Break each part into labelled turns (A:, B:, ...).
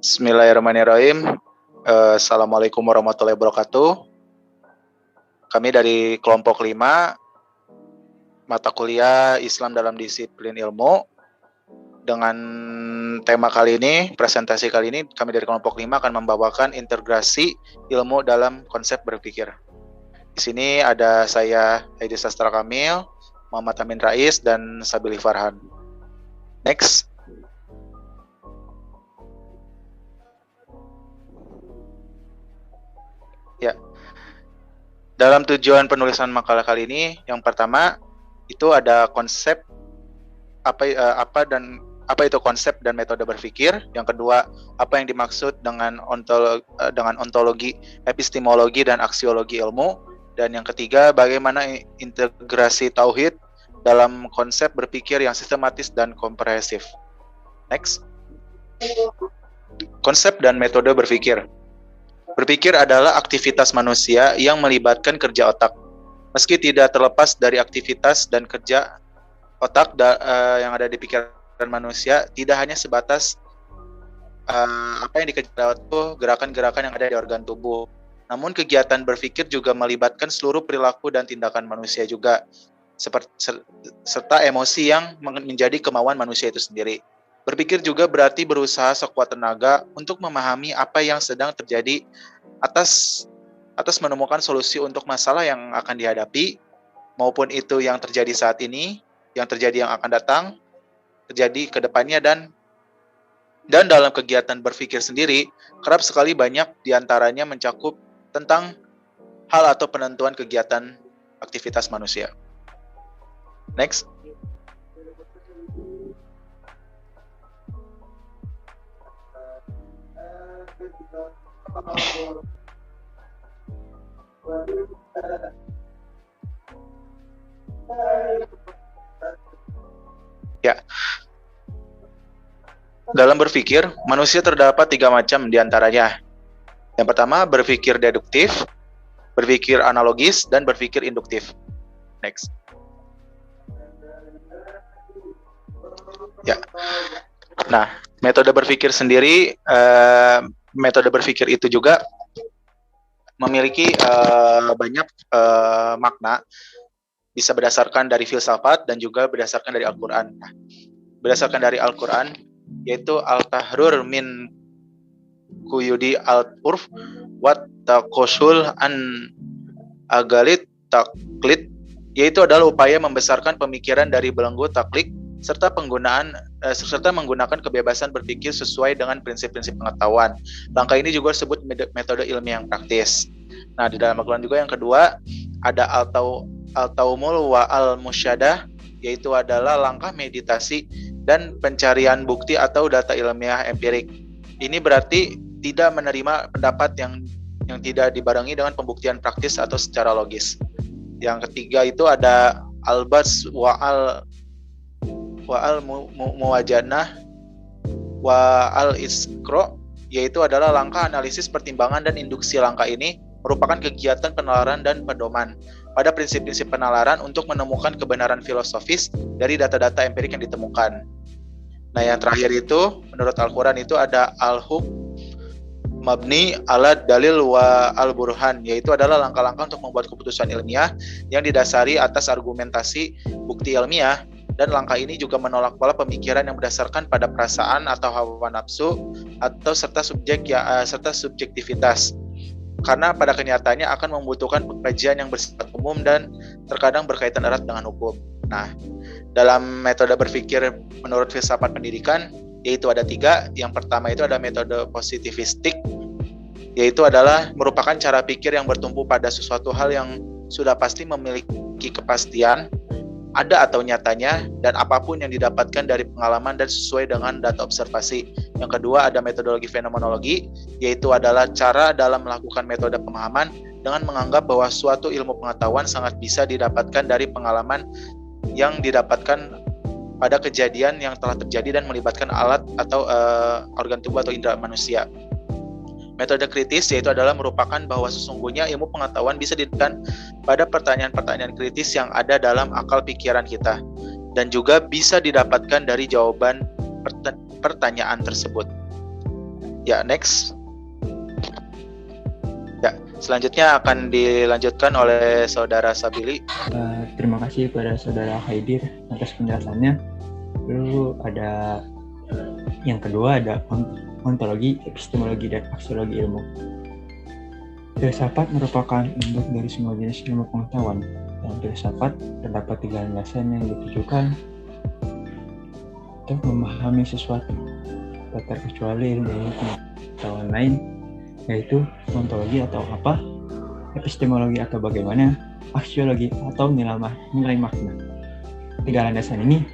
A: Bismillahirrahmanirrahim. Assalamualaikum warahmatullahi wabarakatuh. Kami dari kelompok 5, mata kuliah Islam dalam disiplin ilmu. Dengan tema kali ini, presentasi kali ini, kami dari kelompok 5 akan membawakan integrasi ilmu dalam konsep berpikir. Di sini ada saya, Haidi Sastra Kamil, Muhammad Amin Rais, dan Sabili Farhan. Next. Ya. Dalam tujuan penulisan makalah kali ini, yang pertama itu ada konsep apa itu konsep dan metode berpikir. Yang kedua, apa yang dimaksud dengan ontologi, epistemologi dan aksiologi ilmu. Dan yang ketiga, bagaimana integrasi tauhid dalam konsep berpikir yang sistematis dan komprehensif. Next. Konsep dan metode berpikir. Berpikir adalah aktivitas manusia yang melibatkan kerja otak. Meski tidak terlepas dari aktivitas dan kerja otak yang ada di pikiran manusia, tidak hanya sebatas apa yang dikerjakan itu gerakan-gerakan yang ada di organ tubuh. Namun kegiatan berpikir juga melibatkan seluruh perilaku dan tindakan manusia juga, serta emosi yang menjadi kemauan manusia itu sendiri. Berpikir juga berarti berusaha sekuat tenaga untuk memahami apa yang sedang terjadi atas menemukan solusi untuk masalah yang akan dihadapi, maupun itu yang terjadi saat ini, yang terjadi yang akan datang, terjadi ke depannya, dan dalam kegiatan berpikir sendiri, kerap sekali banyak diantaranya mencakup tentang hal atau penentuan kegiatan aktivitas manusia. Next. Ya. Dalam berpikir, manusia terdapat 3 macam diantaranya. Yang pertama, berpikir deduktif, berpikir analogis, dan berpikir induktif. Next. Ya. Nah, metode berpikir sendiri, metode berpikir itu juga memiliki banyak makna, bisa berdasarkan dari filsafat dan juga berdasarkan dari Al-Quran. Nah, berdasarkan dari Al-Quran, yaitu al-tahrur min kuyudi al-urf wat takosul an agalit taklid, yaitu adalah upaya membesarkan pemikiran dari belenggu taklid serta menggunakan kebebasan berpikir sesuai dengan prinsip-prinsip pengetahuan. Langkah ini juga disebut metode ilmiah yang praktis. Nah, di dalam Al-Quran juga yang kedua ada al-taumul wa al-musyadah, yaitu adalah langkah meditasi dan pencarian bukti atau data ilmiah empirik. Ini berarti tidak menerima pendapat yang tidak dibarengi dengan pembuktian praktis atau secara logis. Yang ketiga itu ada al-bas wa al-muwajanah wa al-iskro, yaitu adalah langkah analisis, pertimbangan, dan induksi. Langkah ini merupakan kegiatan penalaran dan pedoman pada prinsip-prinsip penalaran untuk menemukan kebenaran filosofis dari data-data empirik yang ditemukan. Nah, yang terakhir itu menurut Al-Quran itu ada al-hukm mabni ala dalil wa al-burhan, yaitu adalah langkah-langkah untuk membuat keputusan ilmiah yang didasari atas argumentasi bukti ilmiah. Dan langkah ini juga menolak pola pemikiran yang berdasarkan pada perasaan atau hawa nafsu atau serta subjektivitas, karena pada kenyataannya akan membutuhkan pengkajian yang bersifat umum dan terkadang berkaitan erat dengan hukum. Nah, dalam metode berpikir menurut filsafat pendidikan, yaitu ada 3. Yang pertama itu ada metode positivistik, yaitu adalah merupakan cara pikir yang bertumpu pada sesuatu hal yang sudah pasti memiliki kepastian, ada atau nyatanya, dan apapun yang didapatkan dari pengalaman dan sesuai dengan data observasi. Yang kedua ada metodologi fenomenologi, yaitu adalah cara dalam melakukan metode pemahaman dengan menganggap bahwa suatu ilmu pengetahuan sangat bisa didapatkan dari pengalaman yang didapatkan pada kejadian yang telah terjadi dan melibatkan alat atau organ tubuh atau indera manusia. Metode kritis, yaitu adalah merupakan bahwa sesungguhnya ilmu pengetahuan bisa didapatkan pada pertanyaan-pertanyaan kritis yang ada dalam akal pikiran kita, dan juga bisa didapatkan dari jawaban pertanyaan tersebut. Ya, next. Ya, selanjutnya akan dilanjutkan oleh Saudara Sabili.
B: Terima kasih kepada Saudara Haidir atas penjelasannya. Lalu ada yang kedua ada ontologi, epistemologi, dan aksiologi ilmu. Filsafat merupakan induk dari semua jenis ilmu pengetahuan. Dalam filsafat terdapat 3 landasan yang ditujukan untuk memahami sesuatu, tak terkecuali ilmu pengetahuan lain, yaitu ontologi atau apa, epistemologi atau bagaimana, aksiologi atau nilai makna. 3 landasan ini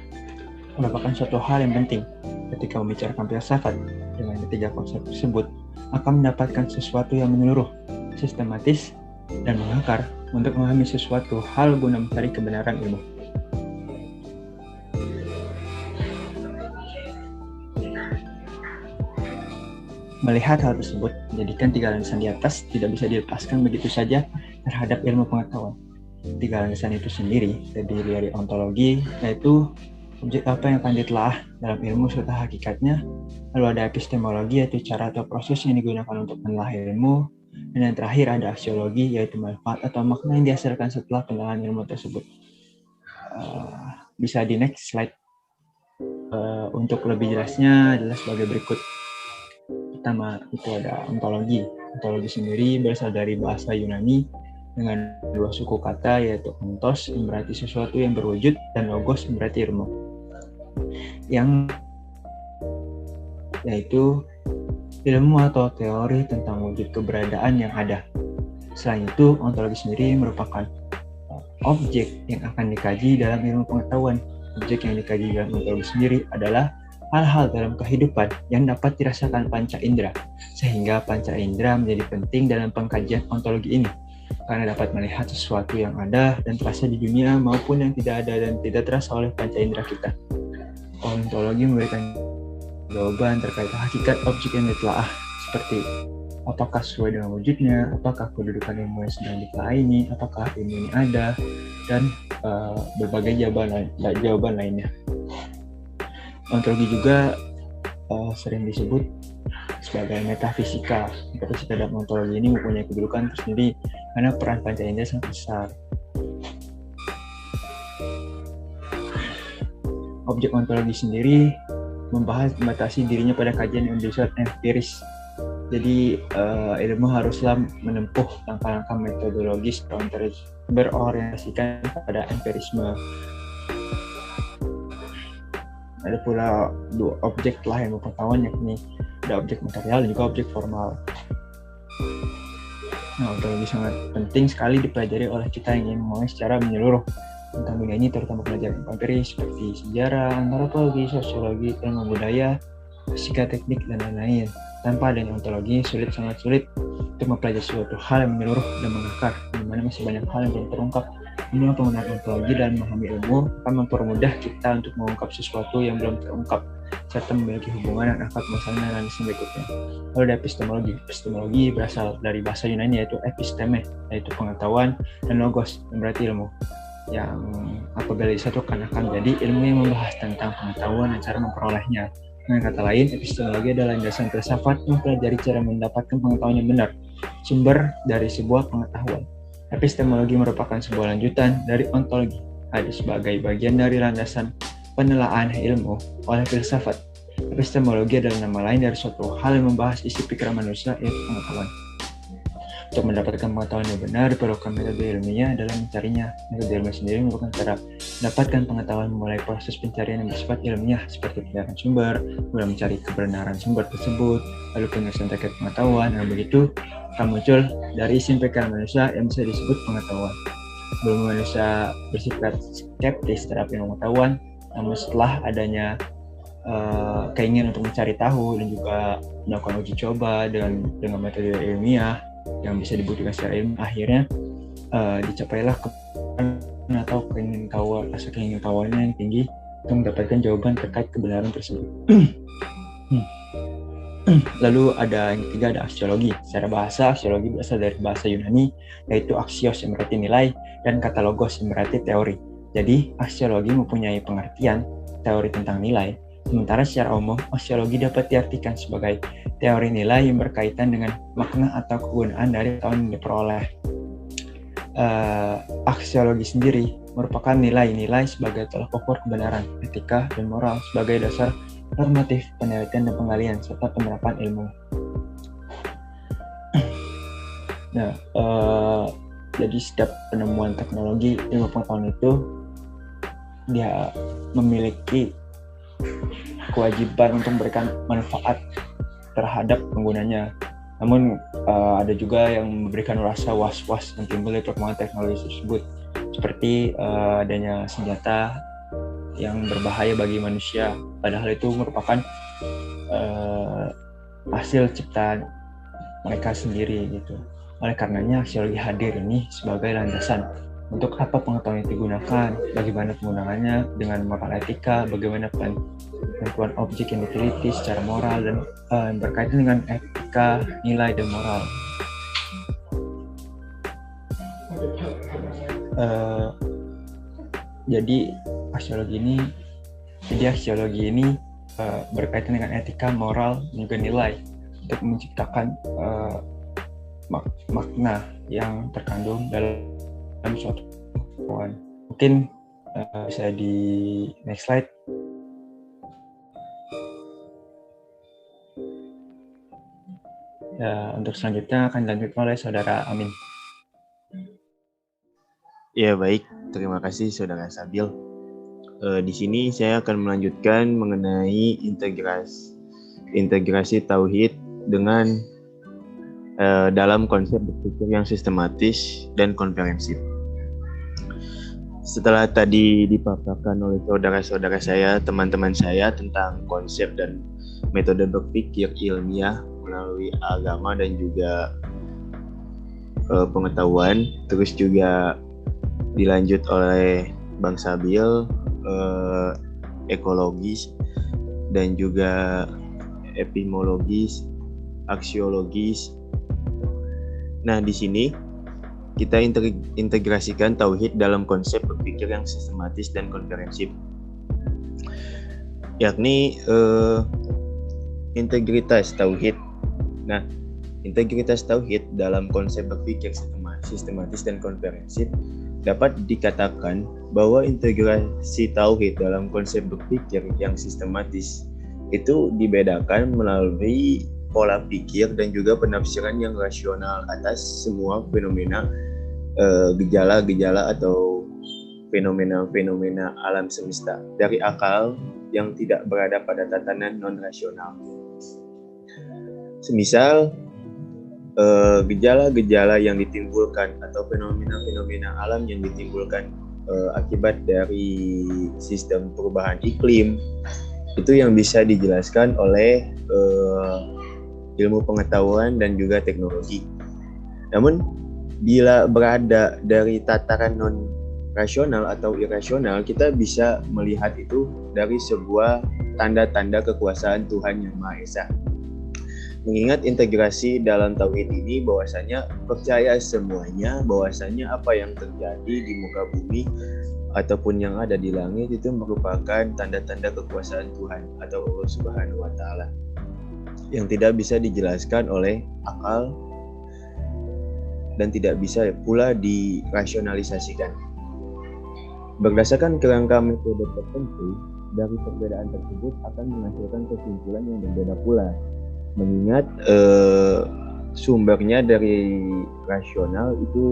B: merupakan suatu hal yang penting ketika membicarakan filsafat. Dengan 3 konsep tersebut akan mendapatkan sesuatu yang menyeluruh, sistematis, dan mengakar untuk memahami sesuatu hal guna mencari kebenaran ilmu. Melihat hal tersebut, menjadikan 3 landasan di atas tidak bisa dilepaskan begitu saja terhadap ilmu pengetahuan. 3 landasan itu sendiri terdiri dari ontologi, yaitu objek apa yang akan ditelaah dalam ilmu serta hakikatnya. Lalu ada epistemologi, yaitu cara atau proses yang digunakan untuk menelaah ilmu. Dan yang terakhir ada aksiologi, yaitu manfaat atau makna yang dihasilkan setelah penelaahan ilmu tersebut. Bisa di next slide. Untuk lebih jelasnya adalah sebagai berikut. Pertama itu ada ontologi. Ontologi sendiri berasal dari bahasa Yunani dengan 2 suku kata, yaitu ontos yang berarti sesuatu yang berwujud dan logos yang berarti ilmu, yaitu ilmu atau teori tentang wujud keberadaan yang ada. Selain itu, ontologi sendiri merupakan objek yang akan dikaji dalam ilmu pengetahuan. Objek yang dikaji dalam ontologi sendiri adalah hal-hal dalam kehidupan yang dapat dirasakan panca indera, sehingga panca indera menjadi penting dalam pengkajian ontologi ini, karena dapat melihat sesuatu yang ada dan terasa di dunia maupun yang tidak ada dan tidak terasa oleh panca indera kita. Ontologi memberikan jawaban terkait hakikat objek yang ditelaah, seperti apakah sesuai dengan wujudnya, apakah kedudukan ilmu yang sedang ditelaah ini, apakah ilmu ini ada, dan berbagai jawaban lainnya. Ontologi juga sering disebut sebagai metafisika. Metafisika dalam ontologi ini mempunyai kedudukan tersendiri karena peran panca indera sangat besar. Objek ontologi sendiri membahas membatasi dirinya pada kajian yang bersifat empiris. Jadi ilmu haruslah menempuh langkah-langkah metodologis berorientasikan pada empirisme. Ada pula 2 objek telah ilmu pengetahuan, yakni ada objek material dan juga objek formal. Ontologi sangat penting sekali dipelajari oleh kita yang ingin memahami secara menyeluruh tentang dunia ini, terutama pelajaran empiris seperti sejarah, antropologi, sosiologi, ilmu budaya, fisika, teknik, dan lain-lain. Tanpa adanya ontologi, sangat sulit untuk mempelajari suatu hal yang menyeluruh dan mengakar, di mana masih banyak hal yang belum terungkap. Inilah penggunaan ontologi dalam memahami ilmu akan mempermudah kita untuk mengungkap sesuatu yang belum terungkap, serta memiliki hubungan dan akar masalah analisis berikutnya. Lalu ada epistemologi. Epistemologi berasal dari bahasa Yunani, yaitu episteme, yaitu pengetahuan, dan logos yang berarti ilmu, yang apabila disatukan akan menjadi ilmu yang membahas tentang pengetahuan dan cara memperolehnya. Dengan kata lain, epistemologi adalah landasan filsafat mempelajari cara mendapatkan pengetahuan yang benar, sumber dari sebuah pengetahuan. Epistemologi merupakan sebuah lanjutan dari ontologi, ada sebagai bagian dari landasan penelaahan ilmu oleh filsafat. Epistemologi adalah nama lain dari suatu hal yang membahas isi pikiran manusia, yaitu pengetahuan. Untuk mendapatkan pengetahuan yang benar, diperlukan metode ilmiah dalam mencarinya. Metode ilmiah sendiri merupakan cara mendapatkan pengetahuan mulai proses pencarian yang bersifat ilmiah, seperti pencarian sumber, mulai mencari kebenaran sumber tersebut, lalu penyelesaian terkait pengetahuan, dan begitu akan muncul dari isi pikiran manusia yang bisa disebut pengetahuan. Sebelum manusia bersifat skeptis terhadap ilmu pengetahuan, namun setelah adanya keinginan untuk mencari tahu dan juga melakukan uji coba dengan metode ilmiah yang bisa dibuktikan secara ilmiah, akhirnya dicapailah atau rasa keingin tahuannya yang tinggi untuk mendapatkan jawaban terkait kebenaran tersebut. Lalu ada yang ketiga, ada aksiologi. Secara bahasa, aksiologi berasal dari bahasa Yunani, yaitu aksios yang berarti nilai dan katalogos yang berarti teori. Jadi aksiologi mempunyai pengertian teori tentang nilai Sementara secara umum, aksiologi dapat diartikan sebagai teori nilai yang berkaitan dengan makna atau kegunaan dari pengetahuan yang diperoleh. Aksiologi sendiri merupakan nilai-nilai sebagai tolak ukur kebenaran, etika, dan moral sebagai dasar normatif penelitian dan penggalian serta penerapan ilmu. Nah, jadi setiap penemuan teknologi ilmu pengetahuan itu dia memiliki kewajiban untuk memberikan manfaat terhadap penggunanya. Namun ada juga yang memberikan rasa was-was yang timbul dari perkembangan teknologi tersebut, seperti adanya senjata yang berbahaya bagi manusia, padahal itu merupakan hasil ciptaan mereka sendiri gitu. Oleh karenanya aksiologi hadir ini sebagai landasan untuk apa pengetahuan itu digunakan, bagaimana penggunaannya dengan moral etika, bagaimana penentuan objek yang diteliti secara moral dan berkaitan dengan etika, nilai, dan moral. Jadi aksiologi ini berkaitan dengan etika, moral, dan juga nilai untuk menciptakan makna yang terkandung dalam suatu pengetahuan. Mungkin bisa di next slide. Ya, untuk selanjutnya akan dilanjutkan oleh Saudara Amin.
C: Ya baik, terima kasih Saudara Sabil. Di sini saya akan melanjutkan mengenai integrasi tauhid dengan dalam konsep berpikir yang sistematis dan komprehensif. Setelah tadi dipaparkan oleh saudara-saudara saya, teman-teman saya tentang konsep dan metode berpikir ilmiah melalui agama dan juga pengetahuan, terus juga dilanjut oleh Bang Sabil, ekologis dan juga epistemologis, aksiologis. Nah, di sini kita integrasikan tauhid dalam konsep berpikir yang sistematis dan komprehensif, yakni integritas tauhid. Nah, integritas tauhid dalam konsep berpikir sistematis dan komprehensif dapat dikatakan bahwa integrasi tauhid dalam konsep berpikir yang sistematis itu dibedakan melalui pola pikir dan juga penafsiran yang rasional atas semua fenomena gejala-gejala atau fenomena-fenomena alam semesta dari akal yang tidak berada pada tatanan non-rasional. Semisal gejala-gejala yang ditimbulkan atau fenomena-fenomena alam yang ditimbulkan akibat dari sistem perubahan iklim itu yang bisa dijelaskan oleh ilmu pengetahuan dan juga teknologi. Namun bila berada dari tataran non-rasional atau irasional, kita bisa melihat itu dari sebuah tanda-tanda kekuasaan Tuhan Yang Maha Esa. Mengingat integrasi dalam tauhid ini bahwasanya percaya semuanya, bahwasanya apa yang terjadi di muka bumi ataupun yang ada di langit itu merupakan tanda-tanda kekuasaan Tuhan atau Allah Subhanahu wa Ta'ala yang tidak bisa dijelaskan oleh akal dan tidak bisa pula dirasionalisasikan. Berdasarkan kerangka metode tertentu, dari perbedaan tersebut akan menghasilkan kesimpulan yang berbeda pula. Mengingat sumbernya dari rasional itu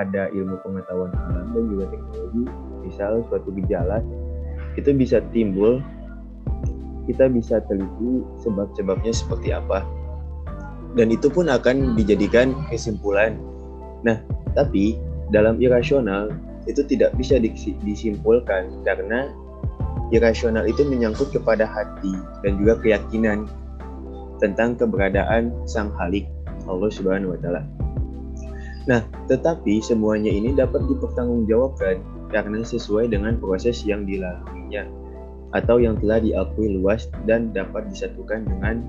C: ada ilmu pengetahuan alam dan juga teknologi. Misal suatu gejala itu bisa timbul, kita bisa teliti sebab-sebabnya seperti apa, dan itu pun akan dijadikan kesimpulan. Nah, tapi dalam irasional itu tidak bisa disimpulkan karena irasional itu menyangkut kepada hati dan juga keyakinan tentang keberadaan Sang Khalik Allah Subhanahu wa Ta'ala. Nah, tetapi semuanya ini dapat dipertanggungjawabkan karena sesuai dengan proses yang dilaluinya atau yang telah diakui luas dan dapat disatukan dengan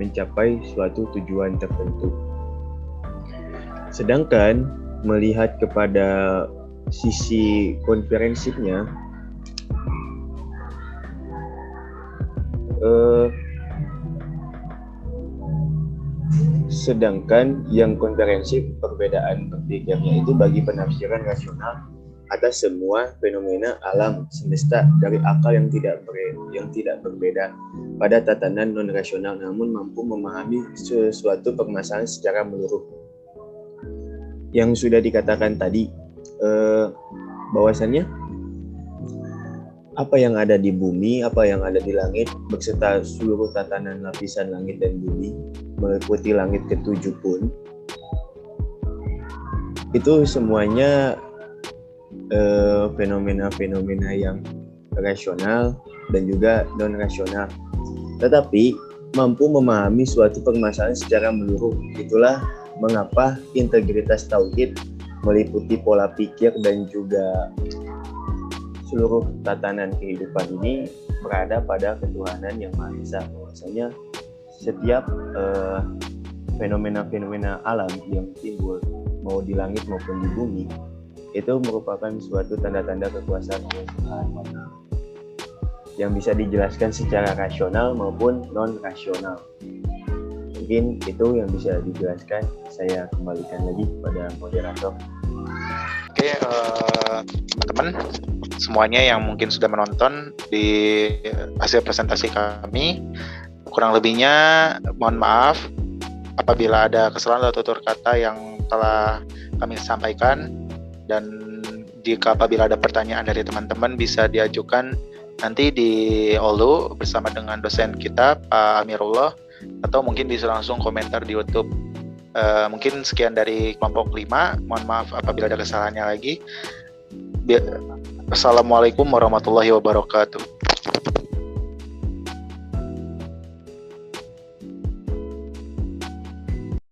C: mencapai suatu tujuan tertentu. Sedangkan melihat kepada sisi konferensifnya, Sedangkan yang komprehensif perbedaan berpikirnya itu bagi penafsiran rasional atas semua fenomena alam semesta dari akal yang tidak berbeda pada tatanan non rasional, namun mampu memahami sesuatu permasalahan secara menyeluruh. Yang sudah dikatakan tadi, bahwasannya apa yang ada di bumi, apa yang ada di langit, beserta seluruh tatanan lapisan langit dan bumi, meliputi langit ketujuh pun, itu semuanya fenomena-fenomena yang rasional dan juga non-rasional, tetapi mampu memahami suatu permasalahan secara menyeluruh. Itulah mengapa integritas tauhid meliputi pola pikir dan juga seluruh tatanan kehidupan ini berada pada ketuhanan yang Maha Esa. Bahwasanya setiap fenomena-fenomena alam yang timbul mau di langit maupun di bumi itu merupakan suatu tanda-tanda kekuasaan Allah Subhanahu wa Ta'ala yang bisa dijelaskan secara rasional maupun non-rasional. Mungkin itu yang bisa dijelaskan. Saya kembalikan lagi kepada moderator.
A: Oke, teman-teman semuanya yang mungkin sudah menonton di hasil presentasi kami, kurang lebihnya mohon maaf apabila ada kesalahan atau tutur kata yang telah kami sampaikan, dan jika apabila ada pertanyaan dari teman-teman bisa diajukan nanti di Olu bersama dengan dosen kita Pak Amirullah, atau mungkin bisa langsung komentar di YouTube. Mungkin sekian dari kelompok 5. Mohon maaf apabila ada kesalahannya lagi. Assalamualaikum warahmatullahi wabarakatuh.